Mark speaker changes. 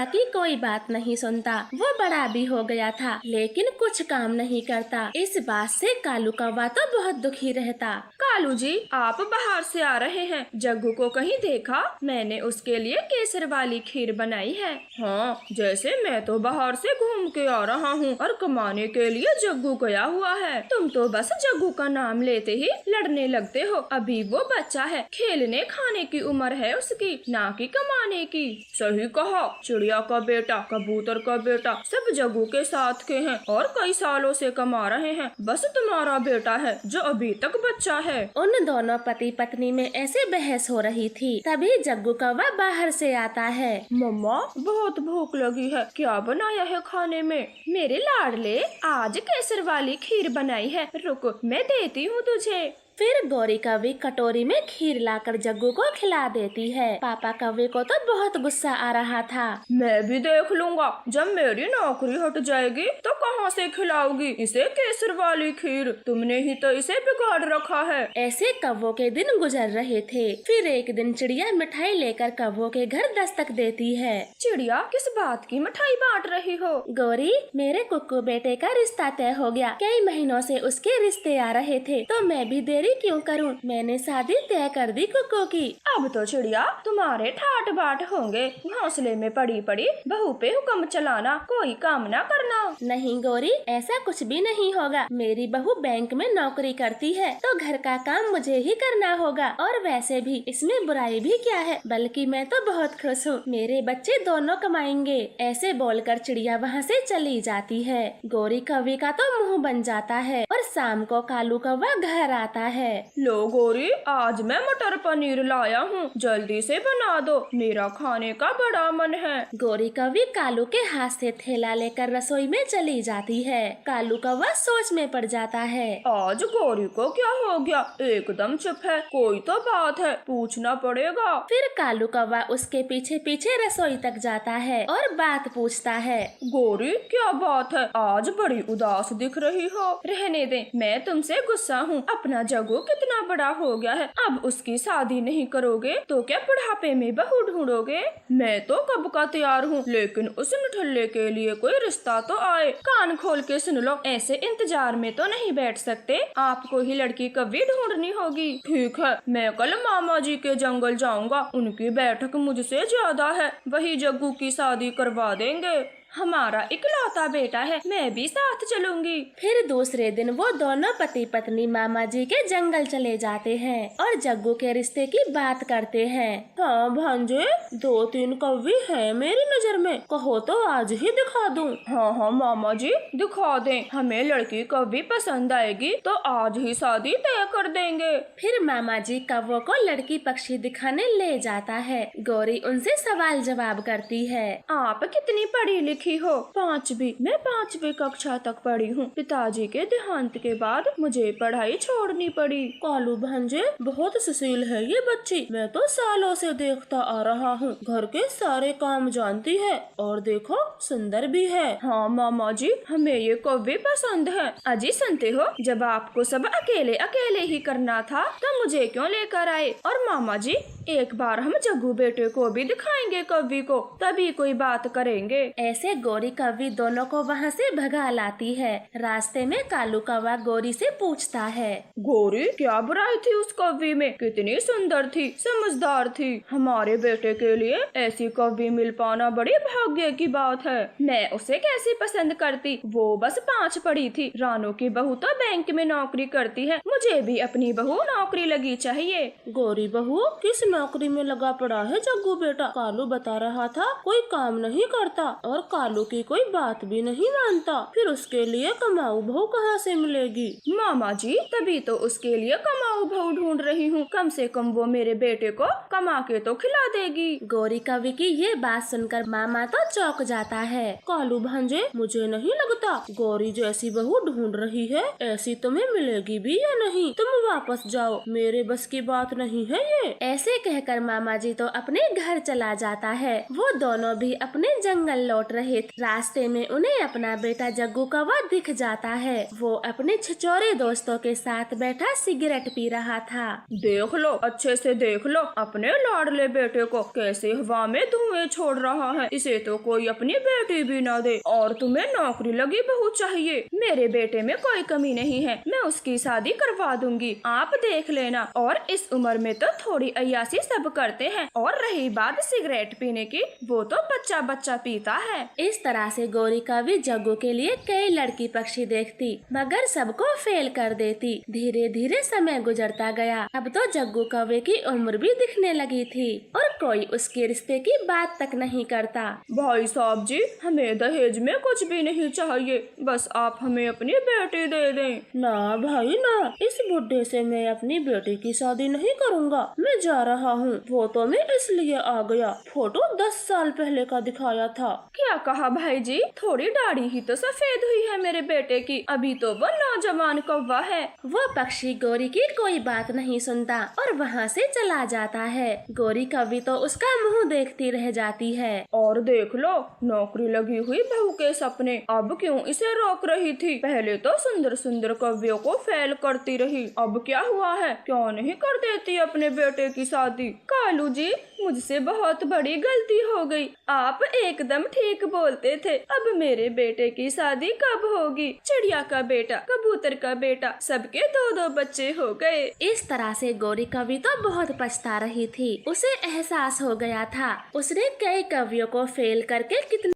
Speaker 1: की कोई बात नहीं सुनता। वो बड़ा भी हो गया था लेकिन कुछ काम नहीं करता। इस बात से कालू कौवा तो बहुत दुखी रहता।
Speaker 2: कालू जी, आप बाहर से आ रहे हैं, जग्गू को कहीं देखा? मैंने उसके लिए केसर वाली खीर बनाई है। हाँ, जैसे मैं तो बाहर से घूम के आ रहा हूँ और कमाने के लिए जग्गू गया हुआ है। तुम तो बस जग्गू का नाम लेते ही लड़ने लगते हो। अभी वो बच्चा है, खेलने खाने की उम्र है उसकी, ना कि कमाने की। सही कहा, चिड़िया का बेटा, कबूतर का बेटा सब जग्गू के साथ के हैं और कई सालों से कमा रहे हैं। बस तुम्हारा बेटा है जो अभी तक बच्चा है।
Speaker 1: उन दोनों पति पत्नी में ऐसे बहस हो रही थी, तभी जग्गू कौवा बाहर से आता है।
Speaker 2: मम्मा, बहुत भूख लगी है, क्या बनाया है खाने में? मेरे लाडले, आज केसर वाली खीर बनाई है, रुक मैं देती हूँ तुझे।
Speaker 1: फिर गौरी कौवी कटोरी में खीर लाकर जग्गू को खिला देती है। पापा कौवे को तो बहुत गुस्सा आ रहा था।
Speaker 2: मैं भी देख लूंगा, जब मेरी नौकरी हट जाएगी तो कहाँ से खिलाओगी इसे केसर वाली खीर? तुमने ही तो इसे बिगाड़ रखा है।
Speaker 1: ऐसे कौवों के दिन गुजर रहे थे। फिर एक दिन चिड़िया मिठाई लेकर कौवों के घर दस्तक देती है।
Speaker 2: चिड़िया, किस बात की मिठाई बांट रही हो?
Speaker 1: गौरी, मेरे कुक्कू बेटे का रिश्ता तय हो गया। कई महीनों से उसके रिश्ते आ रहे थे, तो मैं भी देरी क्यों करूं? मैंने शादी तय कर दी कुक्कू की।
Speaker 2: अब तो चिड़िया तुम्हारे ठाट बाट होंगे। घोंसले में पड़ी पड़ी बहू पे हुक्म चलाना, कोई काम ना करना।
Speaker 1: नहीं गौरी, ऐसा कुछ भी नहीं होगा। मेरी बहू बैंक में नौकरी करती है तो घर का काम मुझे ही करना होगा। और वैसे भी इसमें बुराई भी क्या है, बल्कि मैं तो बहुत खुश हूँ। मेरे बच्चे दोनों कमाएंगे। ऐसे बोलकर चिड़िया वहाँ से चली जाती है। गौरी कौवी का तो मुँह बन जाता है और शाम को कालू कौवा घर आता है।
Speaker 2: लो गौरी, आज मैं मटर पनीर लाया हूँ, जल्दी से बना दो, मेरा खाने का बड़ा मन है।
Speaker 1: गौरी कौवी कालू के हाथ से थैला लेकर रसोई में चली जाती है। कालू कौवा सोच में पड़ जाता है।
Speaker 2: आज गौरी को क्या हो गया, एकदम चुप है, कोई तो बात है, पूछना पड़ेगा।
Speaker 1: फिर कालू कौवा उसके पीछे पीछे रसोई तक जाता है और बात पूछता है।
Speaker 2: गौरी, क्या बात है, आज बड़ी उदास दिख रही हो? रहने दे, मैं तुमसे गुस्सा हूँ। अपना जग्गू कितना बड़ा हो गया है, अब उसकी शादी नहीं करोगे तो क्या बुढ़ापे में बहू ढूंढोगे? मैं तो कब का तैयार हूँ, लेकिन उस निठल्ले के लिए कोई रिश्ता तो आए। कान खोल के सुन लो, ऐसे इंतजार में तो नहीं बैठ सकते, आपको ही लड़की कभी ढूंढनी होगी। ठीक है, मैं कल मामा जी के जंगल जाऊंगा, उनकी बैठक मुझसे ज्यादा है, वही जग्गू की शादी करवा देंगे। हमारा इकलौता बेटा है, मैं भी साथ चलूंगी।
Speaker 1: फिर दूसरे दिन वो दोनों पति पत्नी मामा जी के जंगल चले जाते हैं और जग्गू के रिश्ते की बात करते हैं। हाँ भांजे, 2-3 कौवी है मेरी नजर में, कहो तो आज ही दिखा दूं।
Speaker 2: हाँ हाँ मामा जी, दिखा दें, हमें लड़की कभी पसंद आएगी तो आज ही शादी तय कर देंगे।
Speaker 1: फिर मामा जी कौवों को लड़की पक्षी दिखाने ले जाता है। गौरी उनसे सवाल जवाब करती है।
Speaker 2: आप कितनी पढ़ी लिखी हो? 5वीं, मैं 5वीं कक्षा तक पढ़ी हूँ। पिताजी के देहांत के बाद मुझे पढ़ाई छोड़नी पड़ी।
Speaker 1: कालू भांजे, बहुत सुशील है ये बच्ची, मैं तो सालों से देखता आ रहा हूँ, घर के सारे काम जानती है और देखो सुंदर भी है।
Speaker 2: हाँ मामा जी, हमें ये कौवे पसंद है। अजी सुनते हो, जब आपको सब अकेले अकेले ही करना था तो मुझे क्यों लेकर आए? और मामा जी, एक बार हम जग्गू बेटे को भी दिखाएंगे कौवी को, तभी कोई बात करेंगे।
Speaker 1: ऐसे गौरी कौवी दोनों को वहाँ से भगा लाती है। रास्ते में कालू कौवा गौरी से पूछता है।
Speaker 2: गौरी, क्या बुराई थी उस कौवी में? कितनी सुंदर थी, समझदार थी। हमारे बेटे के लिए ऐसी कौवी मिल पाना बड़ी भाग्य की बात है। मैं उसे कैसे पसंद करती, वो बस 5 पढ़ी थी। रानू की बहू तो बैंक में नौकरी करती है, मुझे भी अपनी बहू नौकरी लगी चाहिए।
Speaker 1: गौरी बहू, किस नौकरी में लगा पड़ा है जग्गू बेटा? कालू बता रहा था कोई काम नहीं करता और कालू की कोई बात भी नहीं मानता, फिर उसके लिए कमाऊ बहू कहाँ से मिलेगी?
Speaker 2: मामा जी, तभी तो उसके लिए कमाऊ बहू ढूंढ रही हूँ, कम से कम वो मेरे बेटे को कमा के तो खिला देगी।
Speaker 1: गौरी कौवी की ये बात सुनकर मामा तो चौंक जाता है। कालू भांजे, मुझे नहीं लगता गौरी जैसी बहू ढूंढ रही है, ऐसी तुम्हें मिलेगी भी या नहीं? तुम वापस जाओ, मेरे बस की बात नहीं है ये। ऐसे कहकर मामा जी तो अपने घर चला जाता है। वो दोनों भी अपने जंगल लौट रहे थे। रास्ते में उन्हें अपना बेटा जग्गू कौवा दिख जाता है। वो अपने छिछोरे दोस्तों के साथ बैठा सिगरेट पी रहा था।
Speaker 2: देख लो, अच्छे से देख लो अपने लाडले बेटे को कैसे हवा में धुएं छोड़ रहा है। इसे तो कोई अपनी बेटी भी ना दे। और तुम्हें नौकरी लगी बहू चाहिए। मेरे बेटे में कोई कमी नहीं है, मैं उसकी शादी करवा दूंगी, आप देख लेना। और इस उम्र में तो थोड़ी अय्यासी सब करते हैं। और रही बात सिगरेट पीने की, वो तो बच्चा बच्चा पीता है।
Speaker 1: इस तरह से गौरी कवि जग्गू के लिए कई लड़की पक्षी देखती, मगर सबको फेल कर देती। धीरे धीरे समय गुजरता गया। अब तो जग्गू कवि की उम्र भी दिखने लगी थी और कोई उसके रिश्ते की बात तक नहीं करता।
Speaker 2: भाई साहब जी, हमें दहेज में कुछ भी नहीं चाहिए, बस आप हमें अपनी बेटी दे दें।
Speaker 1: ना भाई ना, इस बुढ़े से मैं अपनी बेटी की शादी नहीं करूँगा। मैं जा रहा हूँ। वो तो मैं इसलिए आ गया, फोटो 10 साल पहले का दिखाया था।
Speaker 2: क्या कहा भाई जी? थोड़ी दाढ़ी ही तो सफेद हुई है मेरे बेटे की, अभी तो वो नौजवान कौवा है।
Speaker 1: वो पक्षी गौरी की कोई बात नहीं सुनता और वहाँ से चला जाता है। गौरी कवि तो उसका मुंह देखती रह जाती है।
Speaker 2: और देख लो, नौकरी लगी हुई बहू के सपने, अब क्यों इसे रोक रही थी? पहले तो सुंदर सुंदर कवियों को फेल करती रही, अब क्या हुआ है? क्यों नहीं कर देती अपने बेटे की शादी? कालू जी, मुझसे बहुत बड़ी गलती हो गई। आप एकदम ठीक बोलते थे। अब मेरे बेटे की शादी कब होगी? चिड़िया का बेटा, कबूतर का बेटा, सबके 2-2 बच्चे हो गए।
Speaker 1: इस तरह से गौरी कवि तो बहुत पछता रही थी। उसे एहसास हो गया था उसने कई कवियों को फेल करके कितने